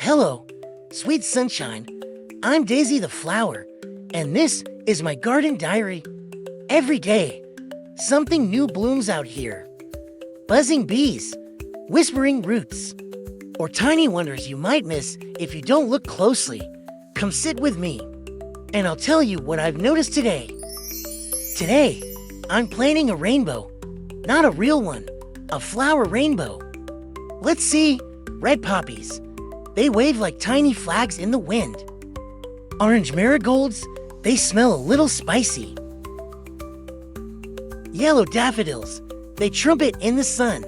Hello, sweet sunshine. I'm Daisy the flower, and this is my garden diary. Every day, something new blooms out here. Buzzing bees, whispering roots, or tiny wonders you might miss if you don't look closely. Come sit with me, and I'll tell you what I've noticed today. Today, I'm planting a rainbow. Not a real one, a flower rainbow. Let's see, red poppies. They wave like tiny flags in the wind. Orange marigolds, they smell a little spicy. Yellow daffodils, they trumpet in the sun.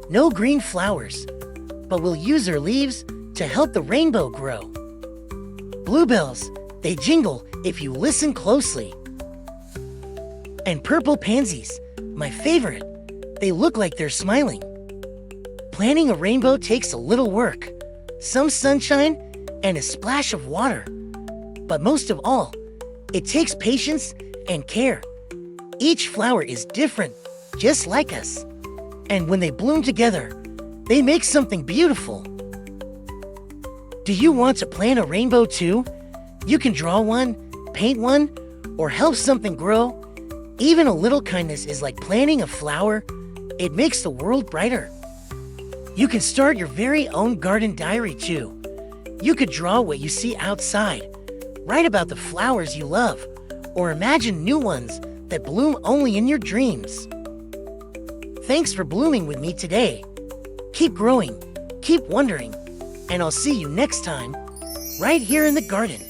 No green flowers, but we'll use their leaves to help the rainbow grow. Bluebells, they jingle if you listen closely. And purple pansies, my favorite, they look like they're smiling. Planting a rainbow takes a little work, some sunshine, and a splash of water. But most of all, it takes patience and care. Each flower is different, just like us. And when they bloom together, they make something beautiful. Do you want to plant a rainbow too? You can draw one, paint one, or help something grow. Even a little kindness is like planting a flower. It makes the world brighter. You can start your very own garden diary too. You could draw what you see outside, write about the flowers you love, or imagine new ones that bloom only in your dreams. Thanks for blooming with me today. Keep growing, keep wondering, and I'll see you next time, right here in the garden.